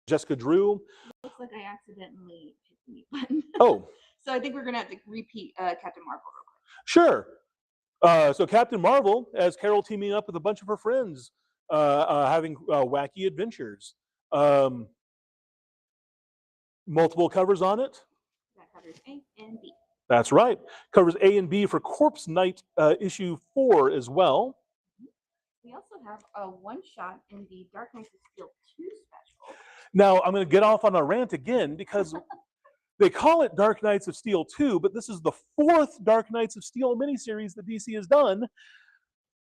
Jessica Drew. Looks like I accidentally hit the mute button. Oh, So I think we're gonna have to repeat Captain Marvel real quick. sure. So Captain Marvel, as Carol teaming up with a bunch of her friends, having wacky adventures. Multiple covers on it. That covers A and B. That's right. Covers A and B for Corpse Knight issue 4 as well. We also have a one-shot in the Dark Knights of Steel 2 special. Now, I'm going to get off on a rant again because they call it Dark Knights of Steel 2, but this is the 4th Dark Knights of Steel miniseries that DC has done.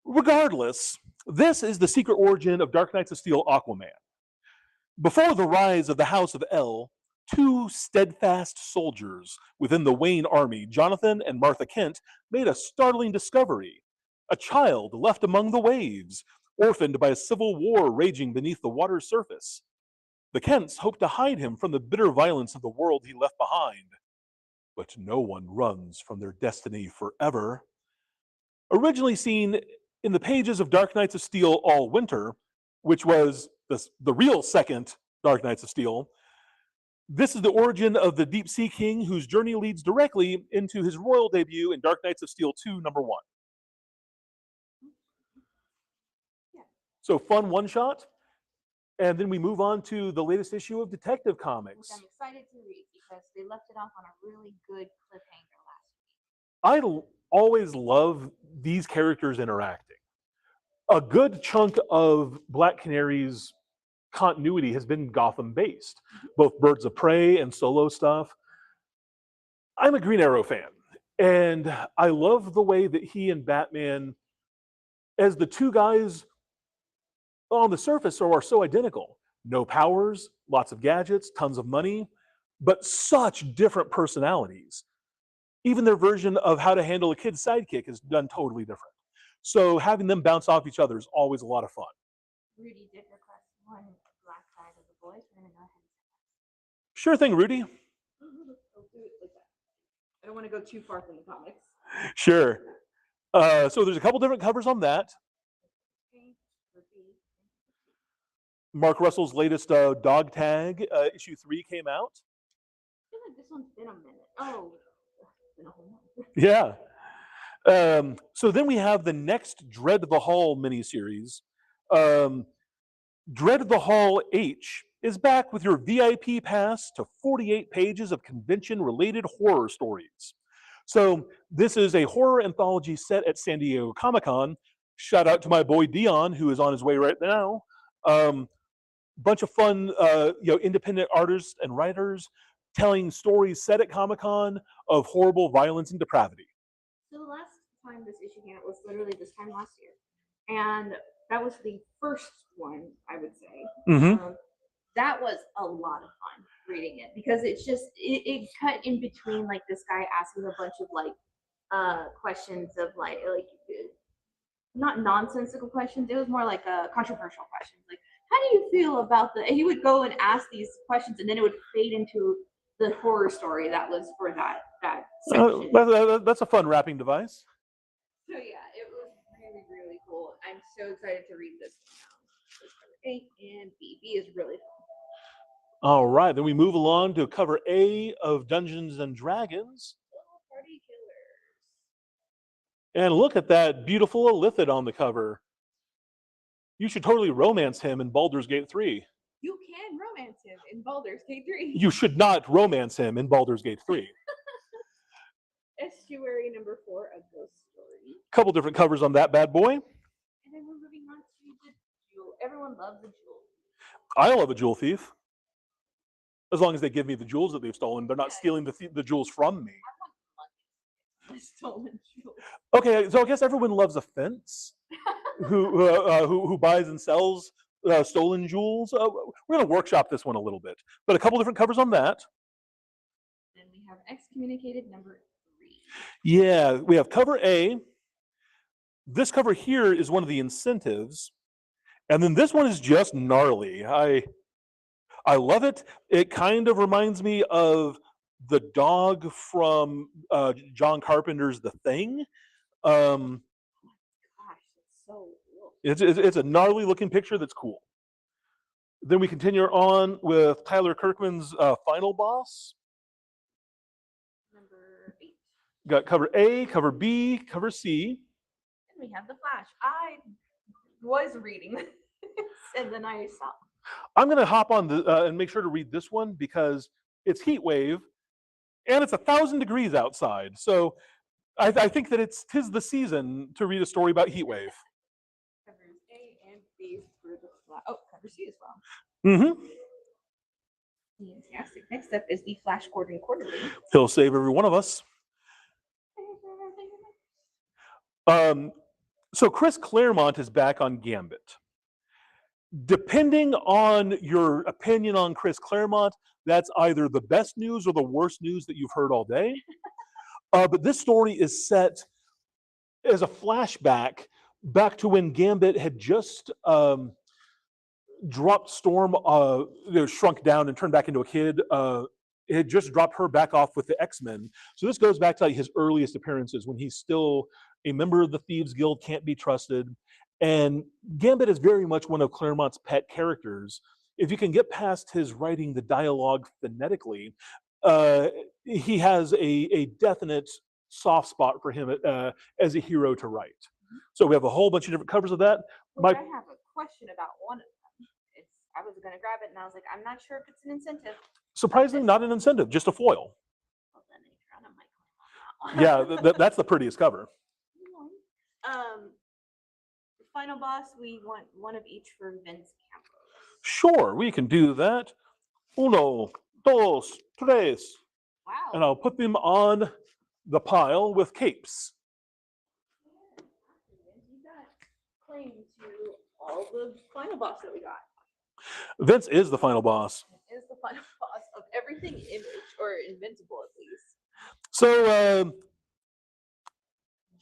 Regardless, this is the secret origin of Dark Knights of Steel Aquaman. Before the rise of the House of El, two steadfast soldiers within the Wayne army, Jonathan and Martha Kent, made a startling discovery. A child left among the waves, orphaned by a civil war raging beneath the water's surface. The Kents hoped to hide him from the bitter violence of the world he left behind. But no one runs from their destiny forever. Originally seen in the pages of Dark Knights of Steel All Winter, which was the real second Dark Knights of Steel, this is the origin of the Deep Sea King, whose journey leads directly into his royal debut in Dark Knights of Steel 2, number 1. So fun one-shot. And then we move on to the latest issue of Detective Comics. Which I'm excited to read because they left it off on a really good cliffhanger last week. I always love these characters interacting. A good chunk of Black Canary's continuity has been Gotham-based, both Birds of Prey and solo stuff. I'm a Green Arrow fan, and I love the way that he and Batman, as the two guys on the surface, are so identical. No powers, lots of gadgets, tons of money, but such different personalities. Even their version of how to handle a kid's sidekick is done totally different. So having them bounce off each other is always a lot of fun. Rudy did request one black side of the voice. We're going to go ahead and Sure thing, Rudy. I'll do it like that. I don't want to go too far from the comics. Sure. So there's a couple different covers on that. Mark Russell's latest Dog Tag issue 3 came out. I feel like this one's been a minute. Oh, it's been a whole month. Yeah. So then we have the next Dread the Hall miniseries. Dread the Hall H is back with your VIP pass to 48 pages of convention-related horror stories. So this is a horror anthology set at San Diego Comic-Con. Shout out to my boy Dion, who is on his way right now. Bunch of fun, independent artists and writers telling stories set at Comic-Con of horrible violence and depravity. So the last time this issue came out was literally this time last year, and that was the first one, I would say. Mm-hmm. That was a lot of fun reading it because it's just it cut in between like this guy asking a bunch of like questions of like not nonsensical questions. It was more like controversial questions, like how do you feel about the? And he would go and ask these questions, and then it would fade into the horror story that was for that section. That's a fun wrapping device. So yeah, it was really, really cool. I'm so excited to read this one now. A and B. B is really fun. All right, then we move along to cover A of Dungeons and Dragons. Party Killers. And look at that beautiful Illithid on the cover. You should totally romance him in Baldur's Gate 3. You can romance him in Baldur's Gate 3. You should not romance him in Baldur's Gate 3. Estuary number 4, A Ghost Story. Couple different covers on that bad boy. And then we're moving on to the jewel. Everyone loves a jewel. I love a jewel thief. As long as they give me the jewels that they've stolen. They're not stealing the jewels from me. I want stolen jewels. Okay, so I guess everyone loves a fence who buys and sells stolen jewels. We're going to workshop this one a little bit. But a couple different covers on that. Then we have Excommunicated number 3. Yeah, we have cover A. This cover here is one of the incentives. And then this one is just gnarly. I love it. It kind of reminds me of the dog from John Carpenter's The Thing. Gosh, it's so cool. It's a gnarly looking picture that's cool. Then we continue on with Tyler Kirkman's Final Boss. Number 8. Got cover A, cover B, cover C. And we have the Flash. I was reading this, and then I stopped. I'm going to hop on and make sure to read this one because it's Heat Wave, and it's 1,000 degrees outside. So I think that tis the season to read a story about Heat Wave. Covers A and B for the Flash. Oh, cover C as well. Mm-hmm. Fantastic. Next up is the Flash Gordon Quarterly. He'll save every one of us. So Chris Claremont is back on Gambit. Depending on your opinion on Chris Claremont, that's either the best news or the worst news that you've heard all day. But this story is set as a flashback back to when Gambit had just dropped Storm, shrunk down and turned back into a kid. It had just dropped her back off with the X-Men. So this goes back to like his earliest appearances when he's still a member of the Thieves Guild, can't be trusted. And Gambit is very much one of Claremont's pet characters. If you can get past his writing the dialogue phonetically, he has a definite soft spot for him as a hero to write. So we have a whole bunch of different covers of that. I have a question about one of them. I was going to grab it, and I was like, I'm not sure if it's an incentive. Surprisingly, not an incentive, just a foil. Well, then I might Yeah, that's the prettiest cover. Final Boss, we want one of each for Vince Campos. Sure, we can do that. Uno, dos, tres. Wow. And I'll put them on the pile with capes. You got claim to all the Final Boss that we got. Vince is the final boss. It is the final boss of everything Image, or Invincible at least. So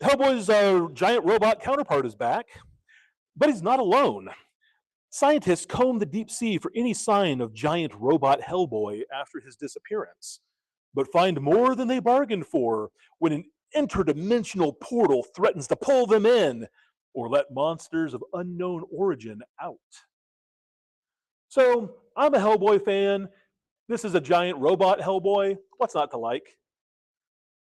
Hellboy's giant robot counterpart is back, but he's not alone. Scientists comb the deep sea for any sign of giant robot Hellboy after his disappearance, but find more than they bargained for when an interdimensional portal threatens to pull them in or let monsters of unknown origin out. So I'm a Hellboy fan. This is a giant robot Hellboy. What's not to like?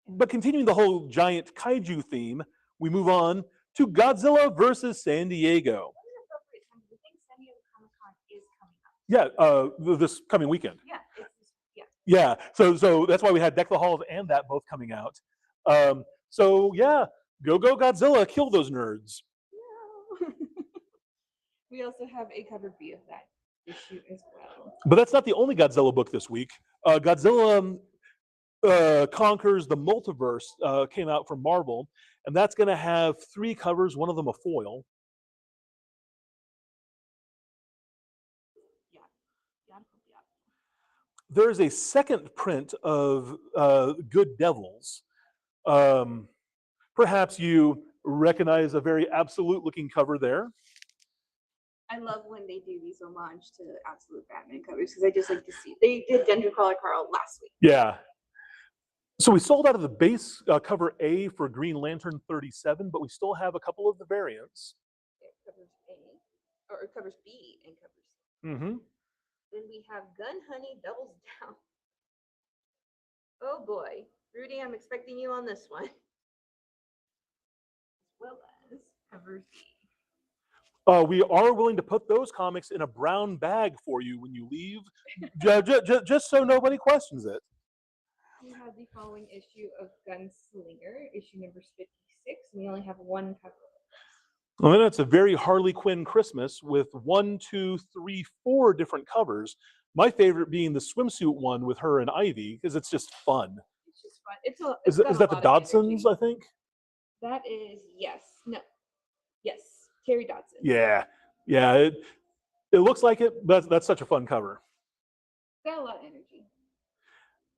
But continuing the whole giant kaiju theme, we move on to Godzilla versus San Diego. I think San Diego Comic-Con is coming up. Yeah, this coming weekend. Yeah. Yeah, so that's why we had Deck the Halls and that both coming out. So yeah, go Godzilla, kill those nerds. No. We also have a cover B of that issue as well. But that's not the only Godzilla book this week. Godzilla Conquers the Multiverse came out from Marvel, and that's going to have 3 covers, one of them a foil. Yeah. There's a second print of Good Devils. Perhaps you recognize a very absolute-looking cover there. I love when they do these homage to Absolute Batman covers because I just like to see. They did Dungeon Crawler Carl last week. Yeah. So we sold out of the base cover A for Green Lantern 37, but we still have a couple of the variants. It covers A, or it covers B and covers C. Mm-hmm. Then we have Gun Honey Doubles Down. Oh boy. Rudy, I'm expecting you on this one. As well as cover B. We are willing to put those comics in a brown bag for you when you leave, just so nobody questions it. We have the following issue of Gunslinger, issue number 56. We only have one cover. Well, then it's a very Harley Quinn Christmas with 1, 2, 3, 4 different covers. My favorite being the swimsuit one with her and Ivy, because it's just fun. It's just fun. Is that the Dodsons, I think? That is, yes. No. Yes. Terry Dodson. Yeah. It looks like it, but that's such a fun cover. Got a lot of energy.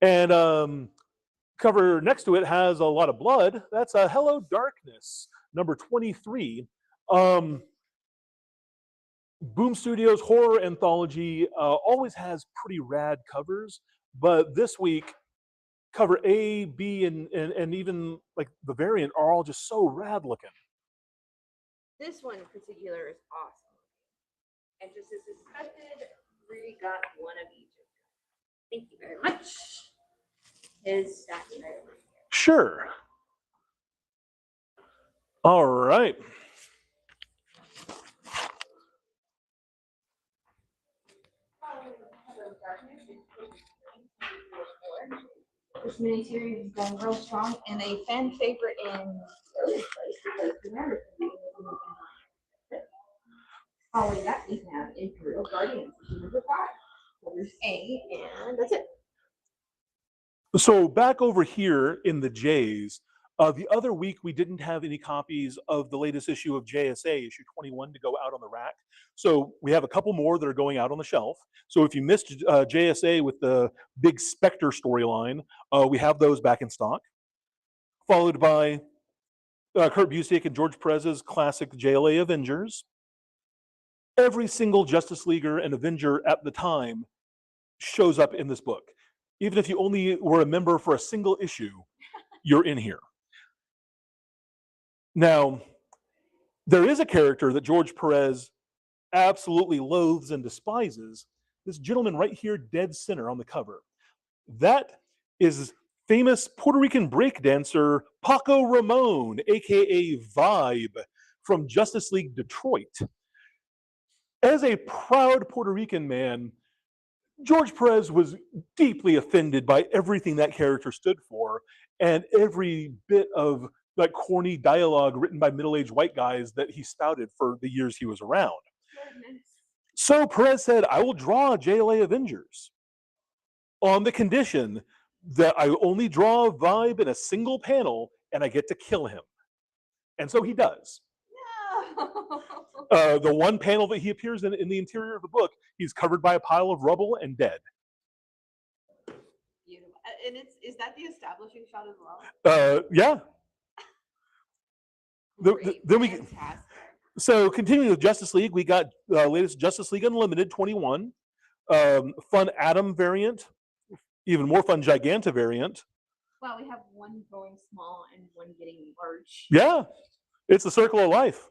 And cover next to it has a lot of blood. That's a Hello Darkness, number 23. Boom Studios horror anthology always has pretty rad covers, but this week cover A, B, and even like the variant are all just so rad looking. This one in particular is awesome. And just as expected, really got one of each. Thank you very much. His stack right over here. Sure. All right. This miniseries has been real strong and a fan favorite in the early place because remember, following that, we have Imperial Guardians, number 5. So there's A, and that's it. So back over here in the J's, the other week we didn't have any copies of the latest issue of JSA, issue 21, to go out on the rack. So we have a couple more that are going out on the shelf. So if you missed JSA with the big Spectre storyline, we have those back in stock. Followed by Kurt Busiek and George Perez's classic JLA Avengers. Every single Justice Leaguer and Avenger at the time shows up in this book. Even if you only were a member for a single issue, you're in here. Now, there is a character that George Perez absolutely loathes and despises. This gentleman right here, dead center on the cover. That is famous Puerto Rican breakdancer Paco Ramon, aka Vibe, from Justice League Detroit. As a proud Puerto Rican man, George Perez was deeply offended by everything that character stood for and every bit of like corny dialogue written by middle-aged white guys that he spouted for the years he was around. Goodness. So Perez said, I will draw JLA Avengers on the condition that I only draw Vibe in a single panel and I get to kill him. And so he does. No. The one panel that he appears in the interior of the book, he's covered by a pile of rubble and dead. Beautiful. And is that the establishing shot as well? Yeah. Great. Then we Fantastic. So continuing with Justice League, we got latest Justice League Unlimited 21, fun Atom variant, even more fun Giganta variant. Wow, we have one going small and one getting large. Yeah, it's the circle of life.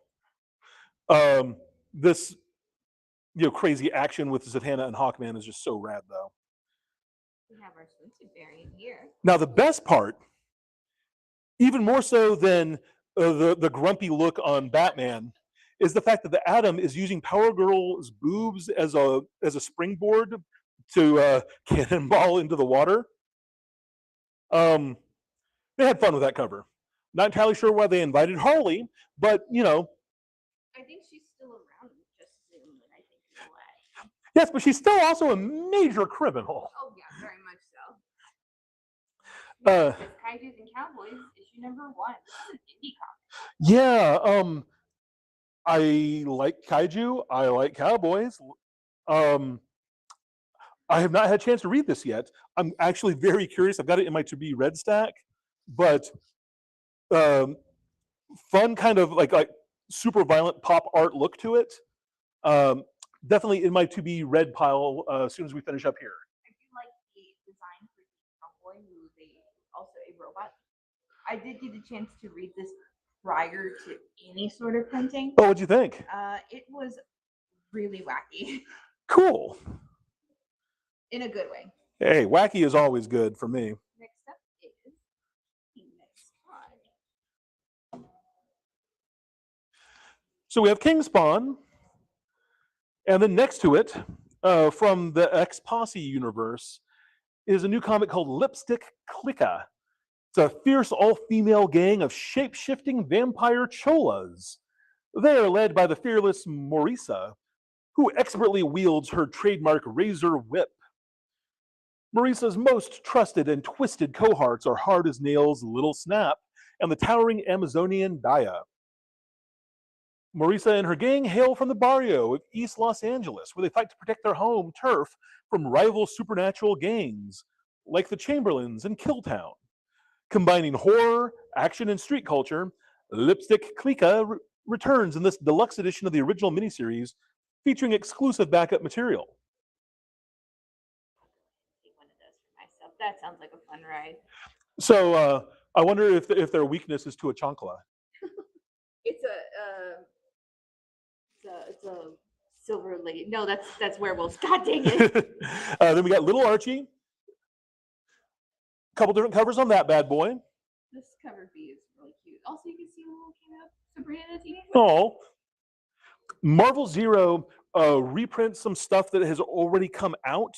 This crazy action with Zatanna and Hawkman is just so rad, though. We have our swimsuit variant here. Now the best part, even more so than the grumpy look on Batman, is the fact that the Atom is using Power Girl's boobs as a springboard to cannonball into the water. They had fun with that cover. Not entirely sure why they invited Harley, but I think she's still around just Zoom, I think in a way. Yes, but she's still also a major criminal. Oh yeah, very much so. Uh, Kaijus and Cowboys, issue number 1. This is an indie comic. Yeah, I like kaiju. I like cowboys. I have not had a chance to read this yet. I'm actually very curious. I've got it in my to-be read stack, but fun kind of like super violent pop art look to it. Definitely in my to-be read pile as soon as we finish up here. I do like the design for the cowboy, who is also a robot. I did get a chance to read this prior to any sort of printing. Oh, what'd you think? It was really wacky. Cool. In a good way. Hey, wacky is always good for me. Next up is the next one. So we have King Spawn, and then next to it, from the X Posse universe, is a new comic called Lipstick Clica. It's a fierce all-female gang of shape-shifting vampire cholas. They are led by the fearless Marisa, who expertly wields her trademark razor whip. Marisa's most trusted and twisted cohorts are Hard as Nails' Little Snap and the towering Amazonian Daya. Marisa and her gang hail from the barrio of East Los Angeles, where they fight to protect their home turf from rival supernatural gangs like the Chamberlains and Killtown. Combining horror, action, and street culture, Lipstick Clica returns in this deluxe edition of the original miniseries, featuring exclusive backup material. One of those for myself. That sounds like a fun ride. So I wonder if their weakness is to a chancla. It's a Silver Lady. No, that's werewolves. God dang it. Then we got Little Archie. A couple different covers on that bad boy. This cover B is really cute. Also, you can see a little cameo Sabrina the Teenage Witch. Oh, Marvel Zero reprints some stuff that has already come out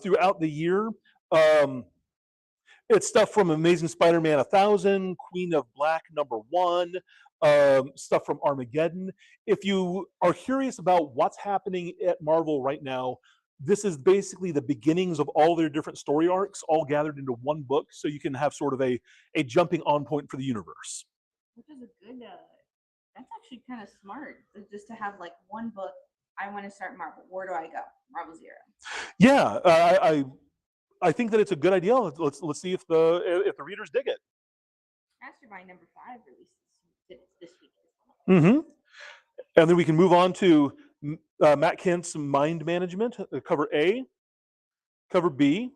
throughout the year. It's stuff from Amazing Spider-Man 1000, Queen of Black #1, stuff from Armageddon. If you are curious about what's happening at Marvel right now, this is basically the beginnings of all their different story arcs all gathered into one book, so you can have sort of a jumping on point for the universe. Which is a good, that's actually kind of smart, just to have like one book. I want to start Marvel. Where do I go? Marvel Zero. Yeah, I think that it's a good idea. Let's see if the readers dig it. Mastermind #5 releases this week. Mm-hmm. And then we can move on to Matt Kent's Mind Management, cover A, cover B.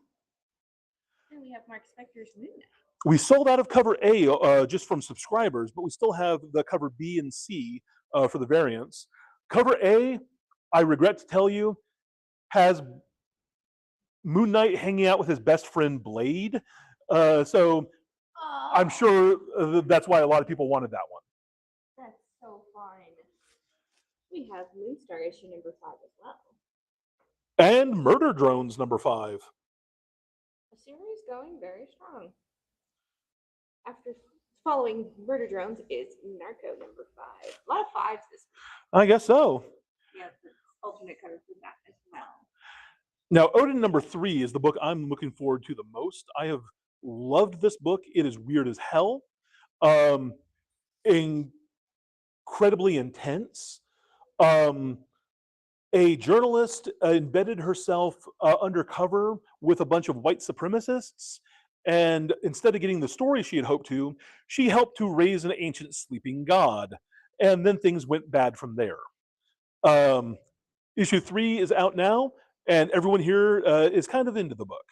And we have Mark Spector's Moon Knight. We sold out of cover A just from subscribers, but we still have the cover B and C for the variants. Cover A, I regret to tell you, has Moon Knight hanging out with his best friend Blade. So I'm sure that's why a lot of people wanted that one. That's so fun. We have Moonstar issue #5 as well. And Murder Drones #5. The series going very strong. After following Murder Drones is Narco #5. A lot of 5s this week. I guess so. Yeah, alternate cover for that as well. Now, Odin #3 is the book I'm looking forward to the most. I have loved this book. It is weird as hell. Incredibly intense. A journalist embedded herself undercover with a bunch of white supremacists, and instead of getting the story she had hoped to, she helped to raise an ancient sleeping god, and then things went bad from there. Issue 3 is out now, and everyone here is kind of into the book.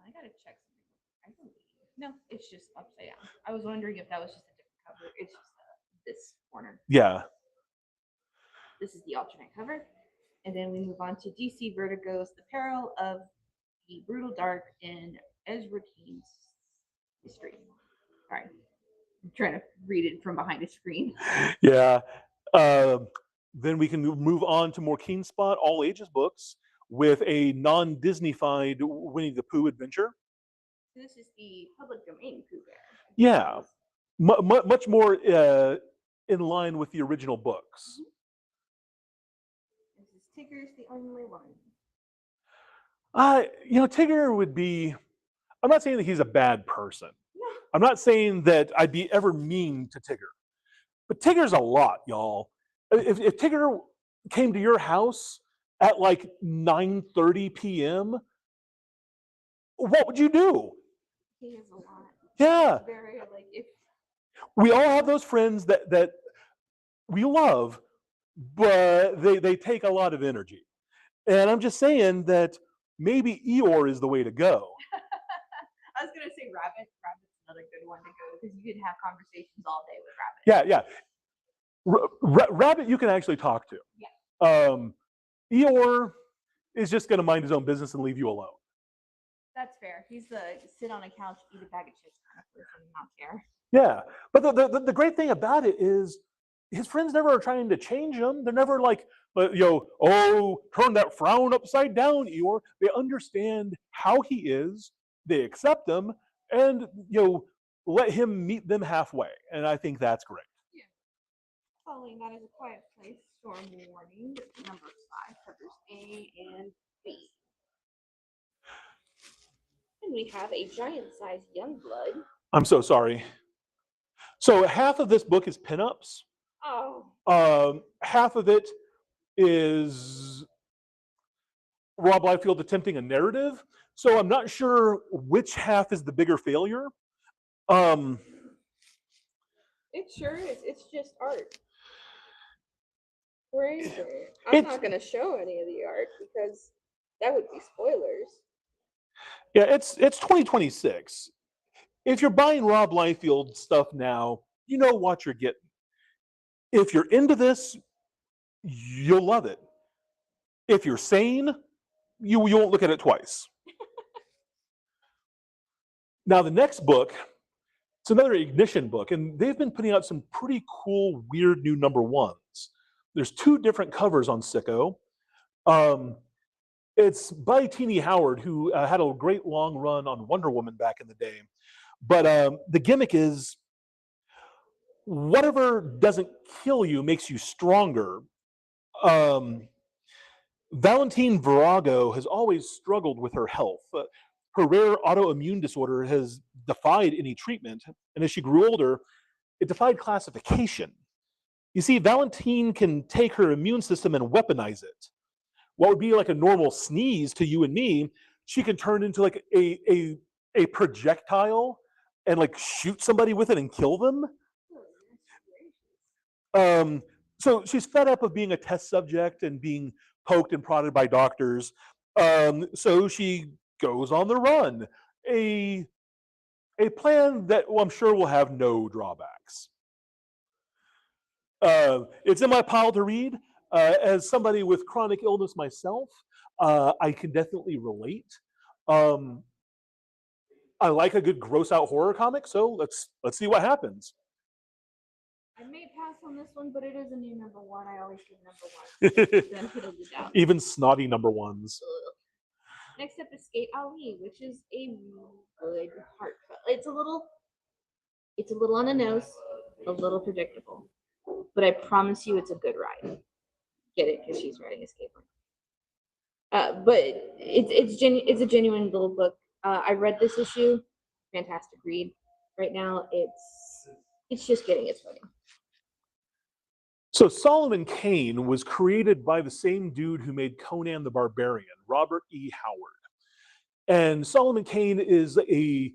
I gotta check something. No, it's just upside down. I was wondering if that was just a different cover. It's just this corner. Yeah. This is the alternate cover. And then we move on to DC Vertigo's The Peril of the Brutal Dark in Ezra Keen's history. Sorry. I'm trying to read it from behind a screen. Yeah. Then we can move on to more Keen Spot all ages books with a non-Disney-fied Winnie the Pooh adventure. This is the public domain Pooh Bear. Yeah. Much more in line with the original books. This is Tigger's the only one. Tigger would be, I'm not saying that he's a bad person. No. I'm not saying that I'd be ever mean to Tigger. But Tigger's a lot, y'all. If Tigger came to your house at like 9:30 p.m., what would you do? He is a lot. Yeah. Very like if we all have those friends that we love, but they take a lot of energy. And I'm just saying that maybe Eeyore is the way to go. I was gonna say Rabbit. Rabbit's another good one to go because you could have conversations all day with Rabbit. Yeah. Rabbit you can actually talk to. Yeah. Eeyore is just going to mind his own business and leave you alone. That's fair. He's the sit on a couch, eat a bag of chips kind of person, not care. Yeah, but the great thing about it is his friends never are trying to change him. They're never like, turn that frown upside down, Eeyore. They understand how he is. They accept him, and let him meet them halfway. And I think that's great. Following that is A Quiet Place, Storm Warning, #5, covers A and B. And we have a giant-sized Youngblood. I'm so sorry. So half of this book is pinups. Oh. Half of it is Rob Liefeld attempting a narrative. So I'm not sure which half is the bigger failure. It sure is. It's just art. Crazy. I'm not going to show any of the art because that would be spoilers. Yeah, it's 2026. If you're buying Rob Liefeld stuff now, you know what you're getting. If you're into this, you'll love it. If you're sane, you won't look at it twice. Now, the next book, it's another Ignition book, and they've been putting out some pretty cool, weird new number ones. There's 2 different covers on Sicko. Um, it's by Teenie Howard, who had a great long run on Wonder Woman back in the day. But the gimmick is whatever doesn't kill you makes you stronger. Valentine Virago has always struggled with her health. Her rare autoimmune disorder has defied any treatment, and as she grew older, it defied classification. You see, Valentine can take her immune system and weaponize it. What would be like a normal sneeze to you and me, she can turn into like a projectile and like shoot somebody with it and kill them. So she's fed up of being a test subject and being poked and prodded by doctors. So she goes on the run. A plan that I'm sure will have no drawbacks. It's in my pile to read. As somebody with chronic illness myself, I can definitely relate. I like a good gross out horror comic, so let's see what happens. I may pass on this one, but it is a new number 1. I always give number 1. Benefit of the doubt. Even snotty number 1s. Next up is Skate Ali, which is a good heartfelt. It's a little on the nose, a little predictable, but I promise you, it's a good ride. Get it because she's riding a skateboard. But it's a genuine little book. I read this issue, fantastic read. Right now, it's just getting its footing. So Solomon Kane was created by the same dude who made Conan the Barbarian, Robert E. Howard. And Solomon Kane is a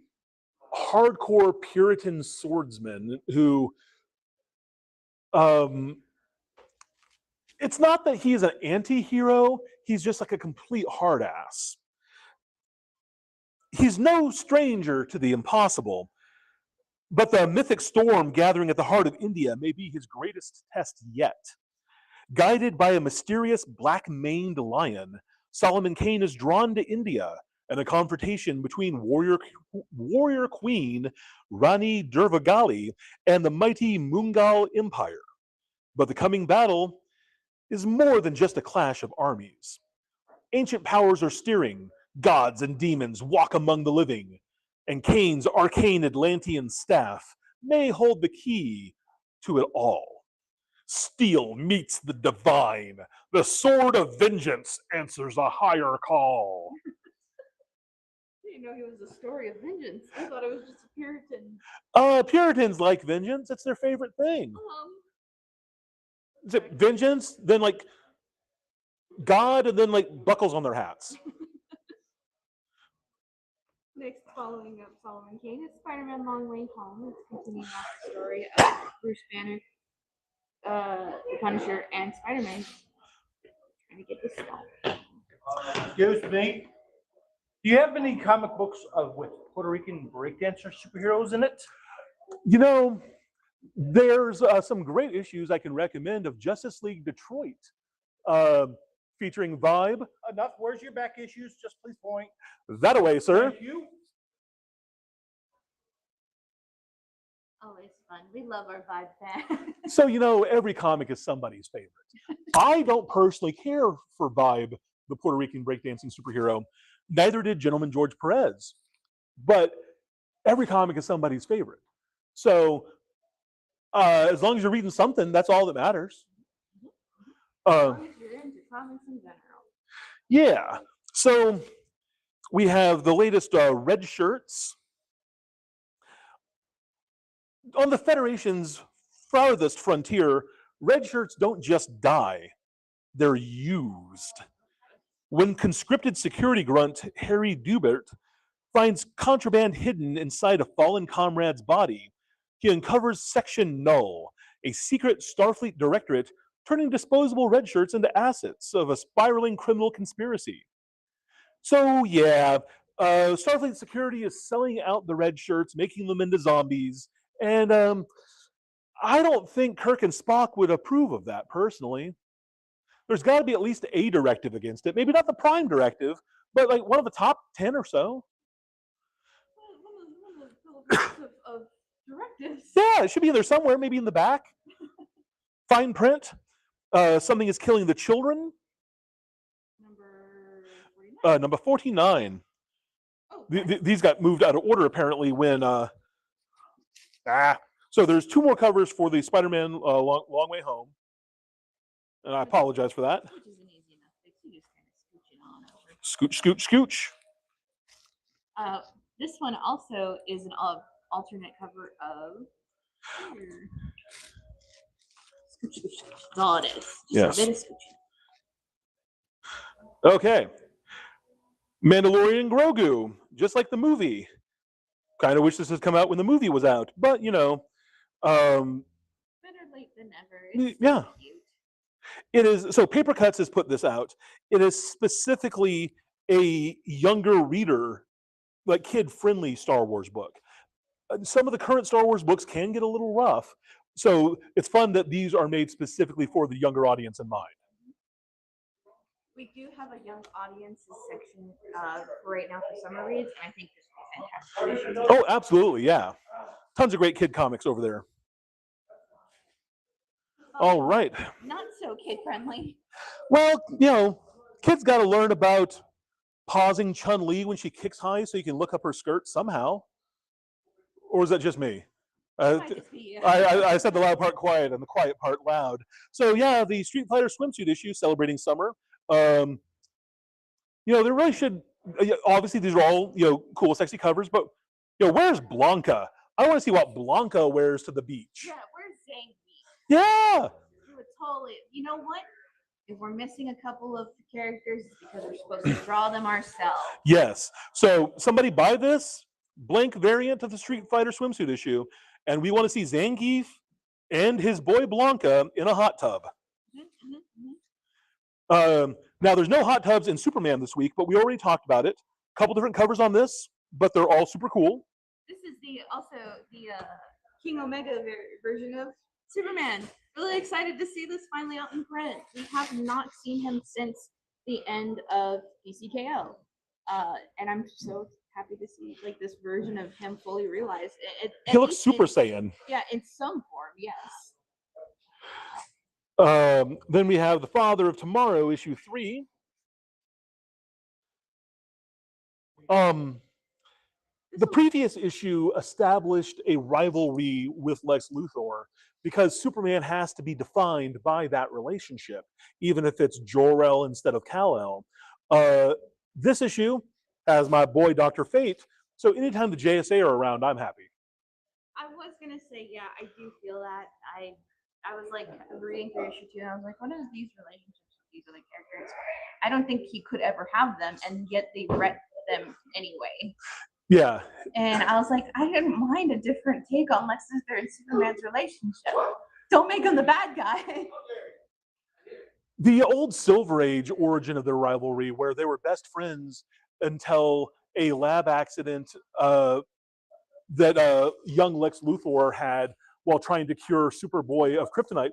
hardcore Puritan swordsman who, it's not that he's an anti-hero, he's just like a complete hard ass. He's no stranger to the impossible, but the mythic storm gathering at the heart of India may be his greatest test yet. Guided by a mysterious black-maned lion, Solomon Kane is drawn to India and a confrontation between warrior queen Rani Durvagali and the mighty Mughal Empire. But the coming battle is more than just a clash of armies. Ancient powers are steering, gods and demons walk among the living, and Kane's arcane Atlantean staff may hold the key to it all. Steel meets the divine. The sword of vengeance answers a higher call. I didn't know he was a story of vengeance. I thought it was just a Puritan. Puritans like vengeance. It's their favorite thing. Is it vengeance, then like God, and then like buckles on their hats? Next, following up Solomon Kane, is Spider-Man Long Way Home. It's continuing off the story of Bruce Banner, the Punisher, and Spider-Man. Trying to get this stuff. Excuse me. Do you have any comic books with Puerto Rican breakdancer superheroes in it? You know, there's some great issues I can recommend of Justice League Detroit, featuring Vibe. Enough. Where's your back issues? Just please point. That away, sir. Thank you. Always fun. We love our Vibe fan. So, you know, every comic is somebody's favorite. I don't personally care for Vibe, the Puerto Rican breakdancing superhero. Neither did Gentleman George Perez. But every comic is somebody's favorite. So, as long as you're reading something, that's all that matters. As long as you're into comics in general. Yeah. So, we have the latest red shirts. On the Federation's farthest frontier, red shirts don't just die, they're used. When conscripted security grunt Harry Dubert finds contraband hidden inside a fallen comrade's body, he uncovers Section Null, a secret Starfleet directorate turning disposable red shirts into assets of a spiraling criminal conspiracy. So yeah, Starfleet security is selling out the red shirts, making them into zombies, and I don't think Kirk and Spock would approve of that personally. there's got to be at least a directive against it. Maybe not the prime directive, but like one of the top 10 or so. One of the Bill of Rights of directives. Yeah, it should be in there somewhere, maybe in the back. Fine print. Something is killing the children. Number 49. Number 49. Oh, These got moved out of order apparently when. So there's 2 more covers for the Spider-Man Long Way Home. And I apologize for that. which isn't easy enough. They can just kind of scooch it on over. Scooch, scooch, scooch. This one also is an alternate cover of. Here. Scooch, scooch, scooch. That's all it is. Just Yes. A bit of scooching. Okay. Mandalorian Grogu, just like the movie. Kind of wish this had come out when the movie was out, but you know, Better late than never. It's yeah. cute. It is. So Paper Cuts has put this out. It is specifically a younger reader, like kid-friendly Star Wars book. Some of the current Star Wars books can get a little rough, so it's fun that these are made specifically for the younger audience in mind. We do have a young audiences section right now for summer reads, and I think this would be fantastic. Oh, absolutely, yeah. Tons of great kid comics over there. All right. Not so kid friendly. Well, you know, kids got to learn about pausing Chun-Li when she kicks high so you can look up her skirt somehow. Or is that just me? I said the loud part quiet and the quiet part loud. So yeah, the Street Fighter swimsuit issue celebrating summer. You know, there really should. Obviously, these are all cool, sexy covers, but where's Blanca? I want to see what Blanca wears to the beach. Yeah, where's Zangief? Yeah. You would totally. You know what? If we're missing a couple of characters, it's because we're supposed to draw them ourselves. Yes. So somebody buy this blank variant of the Street Fighter swimsuit issue, and we want to see Zangief and his boy Blanca in a hot tub. Now, there's no hot tubs in Superman this week, but we already talked about it. A couple different covers on this, but they're all super cool. This is also the King Omega version of Superman. Really excited to see this finally out in print. We have not seen him since the end of PCKO, and I'm so happy to see like this version of him fully realized. He looks Super Saiyan. Yeah, in some form, yes. Then we have The Father of Tomorrow, issue 3. The previous issue established a rivalry with Lex Luthor because Superman has to be defined by that relationship, even if it's Jor-El instead of Kal-El. This issue has my boy Dr. Fate, so anytime the JSA are around, I'm happy. I was gonna say, yeah, I do feel that. I was like reading through issue 2, and I was like, what are these relationships with these other characters? I don't think he could ever have them, and yet they read them anyway. Yeah. And I was like, I didn't mind a different take on Lex Luthor and Superman's relationship. Don't make him the bad guy. The old Silver Age origin of their rivalry, where they were best friends until a lab accident that young Lex Luthor had while trying to cure Superboy of kryptonite,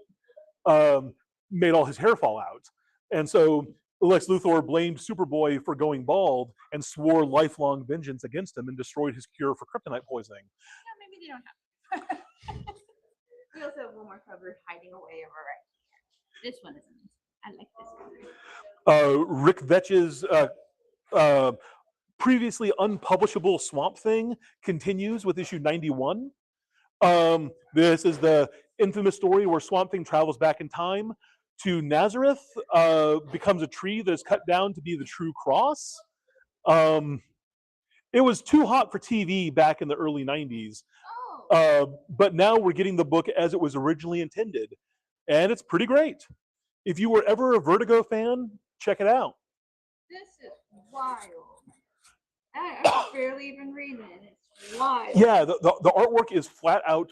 made all his hair fall out. And so Lex Luthor blamed Superboy for going bald and swore lifelong vengeance against him and destroyed his cure for kryptonite poisoning. Yeah, maybe they don't have. We also have one more cover hiding away over right here. This one isn't. I like this cover. Rick Vetch's previously unpublishable Swamp Thing continues with issue 91. This is the infamous story where Swamp Thing travels back in time to Nazareth, becomes a tree that is cut down to be the true cross. It was too hot for TV back in the early 90s, but now we're getting the book as it was originally intended, and it's pretty great. If you were ever a Vertigo fan, check it out. This is wild. I barely even read it. It's wild. Yeah, the artwork is flat out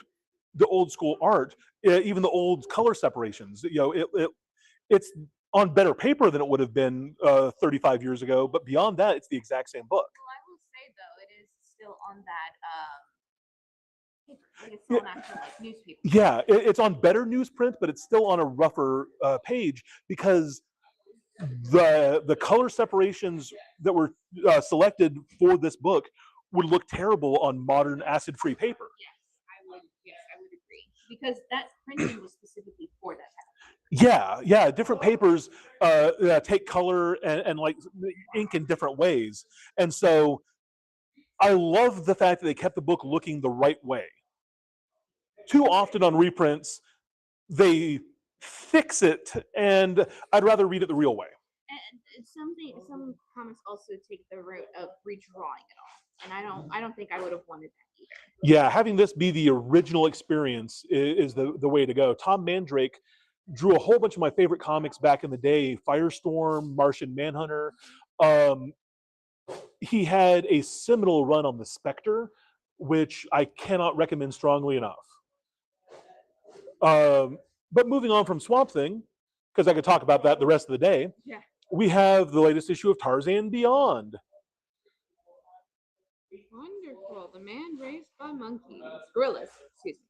the old school art, even the old color separations. It's on better paper than it would have been 35 years ago, but beyond that, it's the exact same book. Well, I will say though, it is still on that paper. Like it's still on actual like newspaper. Yeah, it's on better newsprint, but it's still on a rougher page because the color separations that were selected for this book would look terrible on modern acid-free paper. Yes, I would agree. Because that printing was specifically for that. Yeah, different papers take color and like ink in different ways. And so I love the fact that they kept the book looking the right way. Too often on reprints, they fix it, and I'd rather read it the real way. And some comics also take the route of redrawing it all, and I don't think I would have wanted that either. Yeah, having this be the original experience is the way to go. Tom Mandrake drew a whole bunch of my favorite comics back in the day: Firestorm, Martian Manhunter. He had a seminal run on the Spectre, which I cannot recommend strongly enough. But moving on from Swamp Thing, because I could talk about that the rest of the day, Yeah. we have the latest issue of Tarzan Beyond. Wonderful. The man raised by monkeys. Gorillas, excuse me.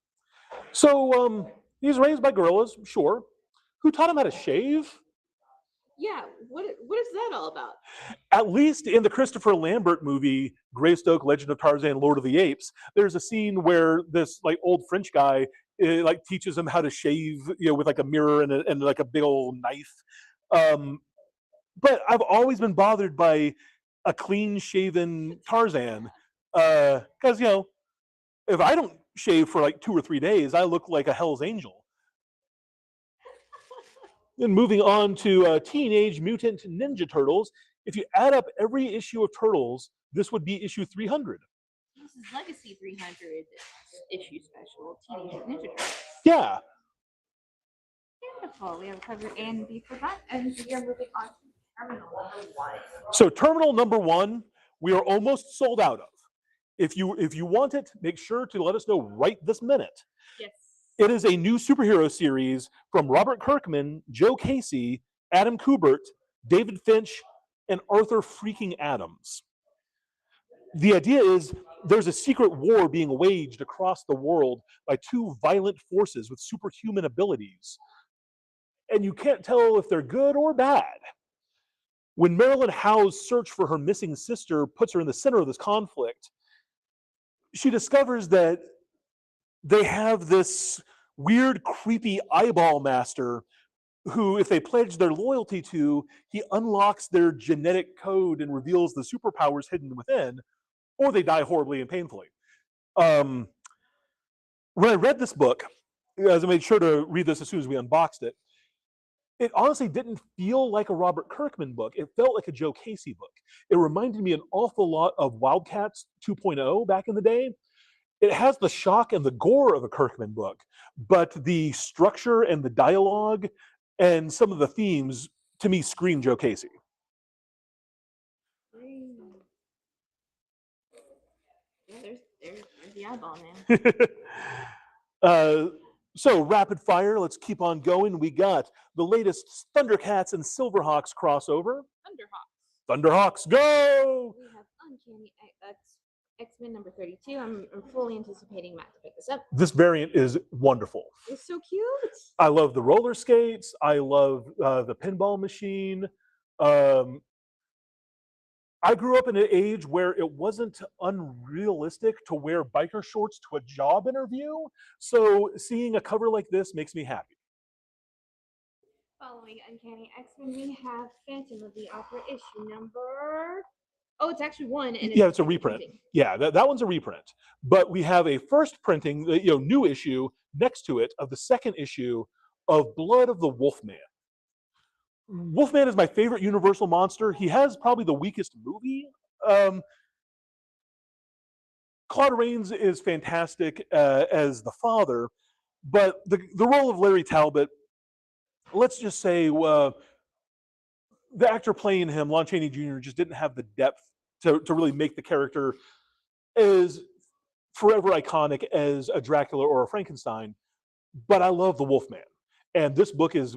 So he's raised by gorillas, sure. Who taught him how to shave? Yeah, what is that all about? At least in the Christopher Lambert movie, Greystoke, Legend of Tarzan, Lord of the Apes, there's a scene where this like old French guy like teaches him how to shave, with like a mirror and like a big old knife. But I've always been bothered by a clean-shaven Tarzan, because if I don't shave for like 2 or 3 days, I look like a Hell's Angel. Then moving on to Teenage Mutant Ninja Turtles. If you add up every issue of Turtles, this would be issue 300. This is Legacy 300 issue special, Teenage Mutant Ninja Turtles. Yeah. Wonderful. We have covered A and B for that, and we are moving on to Terminal number 1. So Terminal number 1, we are almost sold out of. If you want it, make sure to let us know right this minute. Yes. It is a new superhero series from Robert Kirkman, Joe Casey, Adam Kubert, David Finch, and Arthur freaking Adams. The idea is there's a secret war being waged across the world by 2 violent forces with superhuman abilities. And you can't tell if they're good or bad. When Marilyn Howe's search for her missing sister puts her in the center of this conflict, she discovers that they have this weird, creepy eyeball master who, if they pledge their loyalty to, he unlocks their genetic code and reveals the superpowers hidden within, or they die horribly and painfully. When I read this book, as I made sure to read this as soon as we unboxed it, it honestly didn't feel like a Robert Kirkman book. It felt like a Joe Casey book. It reminded me an awful lot of Wildcats 2.0 back in the day. It has the shock and the gore of a Kirkman book, but the structure and the dialogue and some of the themes, to me, scream Joe Casey. Yeah, there's the eyeball, man. So rapid fire, let's keep on going. We got the latest Thundercats and Silverhawks crossover. Thunderhawks, go! We have Uncanny X-Men number 32. I'm fully anticipating Matt to pick this up. This variant is wonderful. It's so cute. I love the roller skates. I love the pinball machine. I grew up in an age where it wasn't unrealistic to wear biker shorts to a job interview. So seeing a cover like this makes me happy. Following Uncanny X-Men, we have Phantom of the Opera issue number... Oh, it's actually one. And yeah, it's a reprint. Yeah, that one's a reprint. But we have a first printing, new issue next to it of the second issue of Blood of the Wolfman. Wolfman is my favorite Universal monster. He has probably the weakest movie. Claude Rains is fantastic as the father, but the role of Larry Talbot, let's just say the actor playing him, Lon Chaney Jr., just didn't have the depth to really make the character as forever iconic as a Dracula or a Frankenstein. But I love the Wolfman. And this book is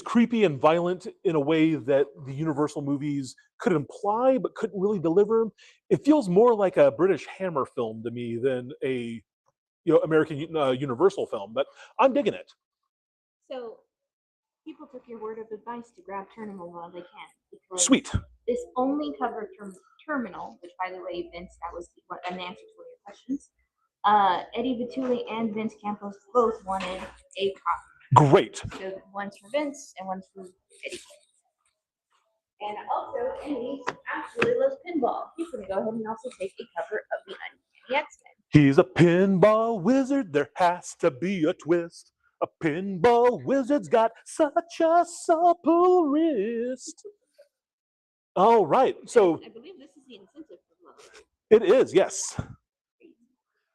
creepy and violent in a way that the Universal movies could imply but couldn't really deliver. It feels more like a British Hammer film to me than a American Universal film, but I'm digging it. So people took your word of advice to grab Terminal while they can. Because Sweet. this only covered Terminal, which, by the way, Vince, that was an answer to one of your questions. Eddie Vituli and Vince Campos both wanted a copy. Great. So one's for Vince and one's for Eddie. And also, Eddie absolutely loves pinball. He's going to go ahead and also take a cover of the Uncanny X-Men. He's a pinball wizard. There has to be a twist. A pinball wizard's got such a supple wrist. All right. So I believe this is the incentive for love. it is, yes.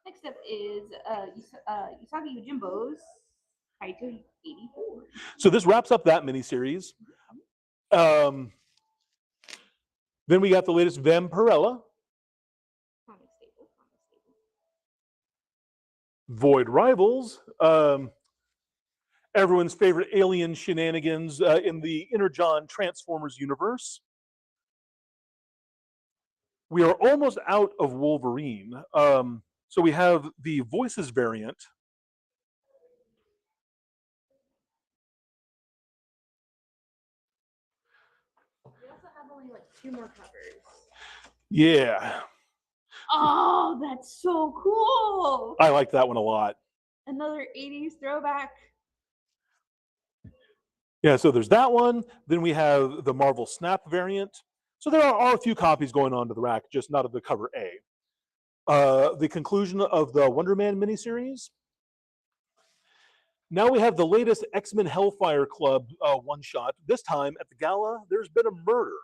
Next up is Usagi Yojimbo's Kaito 84. So this wraps up that miniseries. Then we got the latest Vampirella. Comic staple. Void Rivals. Everyone's favorite alien shenanigans in the Energon Transformers universe. We are almost out of Wolverine. So we have the Voices variant. We also have only like 2 more covers. Yeah, Oh, that's so cool! I like that one a lot. Another 80s throwback. Yeah, so there's that one. Then we have the Marvel Snap variant. So there are a few copies going on to the rack, just not of the cover A. The conclusion of the Wonder Man miniseries. Now we have the latest X-Men Hellfire Club one-shot. This time at the gala, there's been a murder.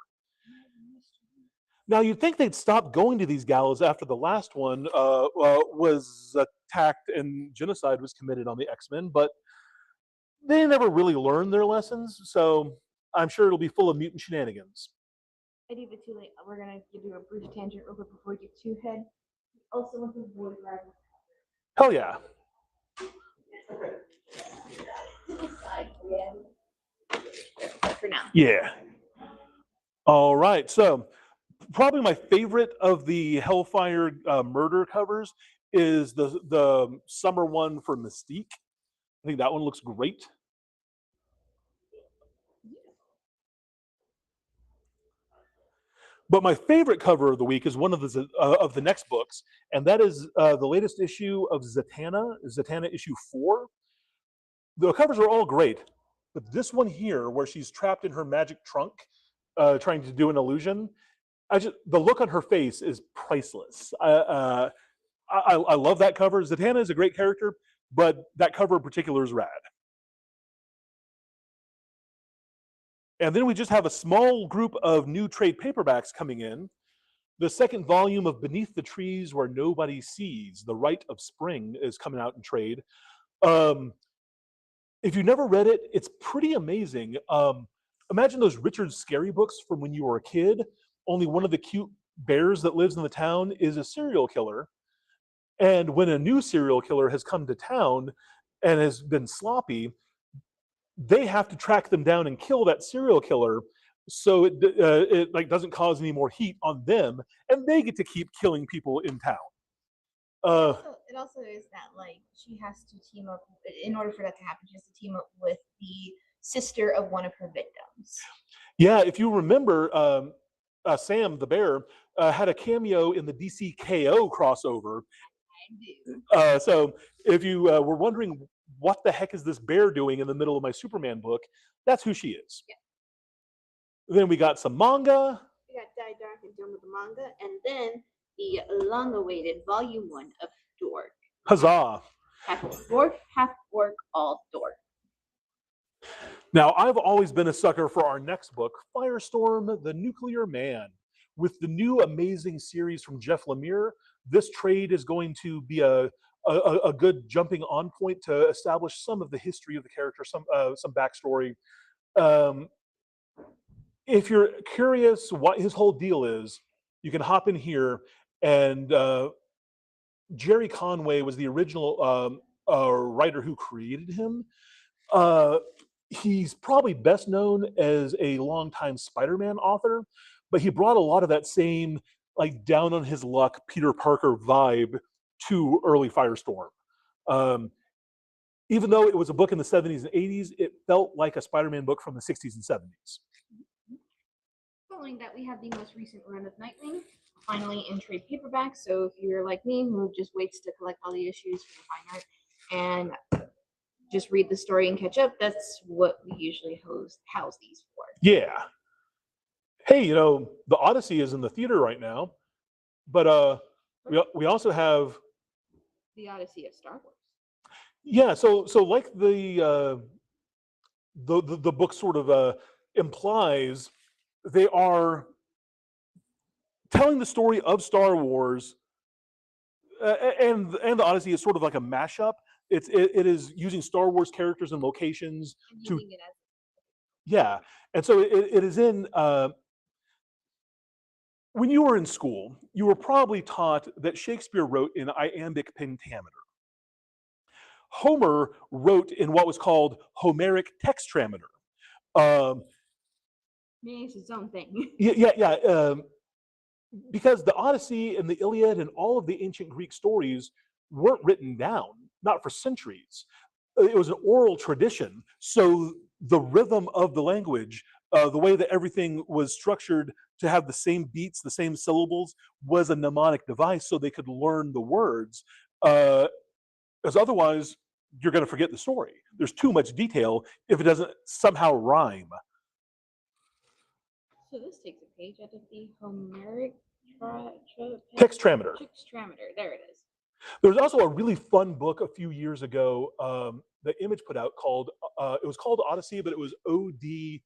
Now you'd think they'd stop going to these galas after the last one was attacked and genocide was committed on the X-Men, but they never really learned their lessons, so I'm sure it'll be full of mutant shenanigans. Eddie Vituli, we're going to give you a brief tangent real quick before we get too ahead. Also with the Void Rivals. Hell yeah. For now. Yeah. All right, so probably my favorite of the Hellfire murder covers is the summer one for Mystique. I think that one looks great. But my favorite cover of the week is one of the next books, and that is the latest issue of Zatanna issue 4. The covers are all great, but this one here, where she's trapped in her magic trunk, trying to do an illusion, the look on her face is priceless. I love that cover. Zatanna is a great character, but that cover in particular is rad. And then we just have a small group of new trade paperbacks coming in. The second volume of Beneath the Trees Where Nobody Sees, The Rite of Spring, is coming out in trade. If you've never read it, it's pretty amazing. Imagine those Richard Scarry books from when you were a kid. Only one of the cute bears that lives in the town is a serial killer. And when a new serial killer has come to town and has been sloppy, they have to track them down and kill that serial killer so it like doesn't cause any more heat on them, and they get to keep killing people in town. It also is that like she has to team up in order for that to happen. She has to team up with the sister of one of her victims. Yeah, if you remember, Sam the bear had a cameo in the DC KO crossover. I do. So if you were wondering what the heck is this bear doing in the middle of my Superman book, that's who she is. Yeah. Then we got some manga. We got Die Dark and Done with the manga, and then the long-awaited Volume 1 of Dork. Huzzah! Half dwarf, half orc, all dork. Now, I've always been a sucker for our next book, Firestorm, the Nuclear Man. With the new amazing series from Jeff Lemire, this trade is going to be a good jumping on point to establish some of the history of the character, some backstory. If you're curious what his whole deal is, you can hop in here. And Jerry Conway was the original writer who created him. He's probably best known as a longtime Spider-Man author, but he brought a lot of that same like down on his luck Peter Parker vibe to early Firestorm. even though it was a book in the 70s and 80s, it felt like a Spider-Man book from the 60s and 70s. Following that, we have the most recent run of Nightwing, finally in trade paperback. So if you're like me, who just waits to collect all the issues for the fine art and just read the story and catch up, that's what we usually house these for. Yeah. Hey, you know, the Odyssey is in the theater right now, but we also have The Odyssey of Star Wars. yeah. So like the book sort of implies, they are telling the story of Star Wars, and the Odyssey is sort of like a mashup. It is using Star Wars characters and locations And to using it as yeah, and so it is in. When you were in school, you were probably taught that Shakespeare wrote in iambic pentameter. Homer wrote in what was called Homeric textrameter. Um, it's its own thing. yeah. Because the Odyssey and the Iliad and all of the ancient Greek stories weren't written down, not for centuries. It was an oral tradition. So the rhythm of the language, the way that everything was structured to have the same beats, the same syllables, was a mnemonic device so they could learn the words. Because otherwise, you're going to forget the story. There's too much detail if it doesn't somehow rhyme. So this takes a page out of the Homeric Textrameter. Textrameter. There it is. There's also a really fun book a few years ago that Image put out called, it was called Odyssey, but it was OD-YC,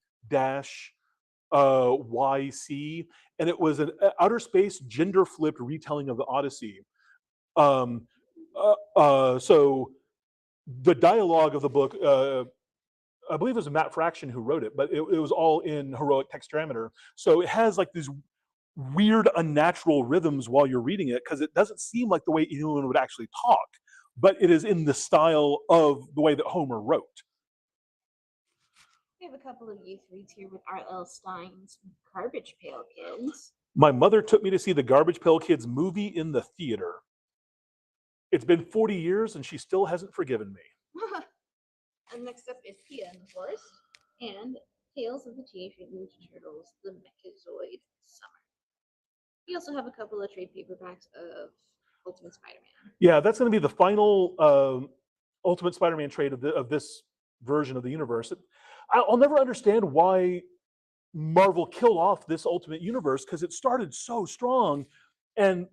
and it was an outer space gender flipped retelling of the Odyssey. So the dialogue of the book, I believe it was Matt Fraction who wrote it, but it was all in heroic textrameter. So it has like these weird, unnatural rhythms while you're reading it because it doesn't seem like the way anyone would actually talk, but it is in the style of the way that Homer wrote. We have a couple of youth reads here with R.L. Stein's Garbage Pail Kids. My mother took me to see the Garbage Pail Kids movie in the theater. It's been 40 years and she still hasn't forgiven me. And next up is Pia in the Forest and Tales of the Teenage Mutant Ninja Turtles, The Mechazoid Summer. We also have a couple of trade paperbacks of Ultimate Spider-Man. Yeah, that's going to be the final Ultimate Spider-Man trade of this version of the universe. I'll never understand why Marvel killed off this Ultimate Universe because it started so strong, and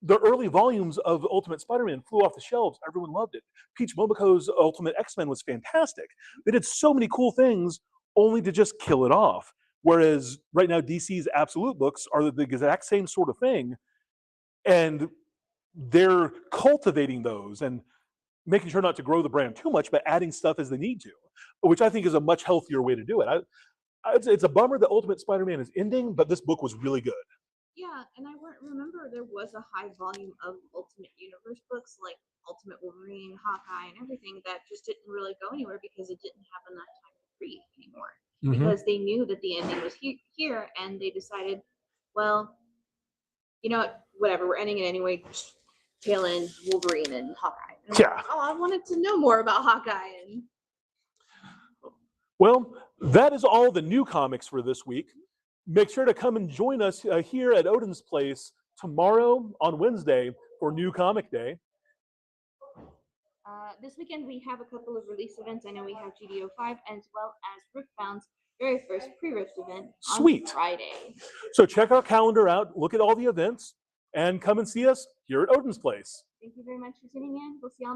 the early volumes of Ultimate Spider-Man flew off the shelves. Everyone loved it. Peach Momoko's Ultimate X-Men was fantastic. They did so many cool things only to just kill it off. Whereas right now, DC's Absolute books are the exact same sort of thing, and they're cultivating those and making sure not to grow the brand too much, but adding stuff as they need to, which I think is a much healthier way to do it. It's a bummer that Ultimate Spider-Man is ending, but this book was really good. Yeah, and I remember there was a high volume of Ultimate Universe books like Ultimate Wolverine, Hawkeye, and everything that just didn't really go anywhere because it didn't have enough time to read anymore. Mm-hmm. Because they knew that the ending was here, and they decided, well, you know what, whatever, we're ending it anyway. Tail end Wolverine and Hawkeye. And yeah. I wanted to know more about Hawkeye. And well, that is all the new comics for this week. Make sure to come and join us here at Odin's Place tomorrow on Wednesday for New Comic Day. This weekend we have a couple of release events. I know we have GDO5 as well as Riftbound's very first pre-rift event on Friday. So check our calendar out, look at all the events, and come and see us here at Odin's Place. Thank you very much for tuning in. We'll see you on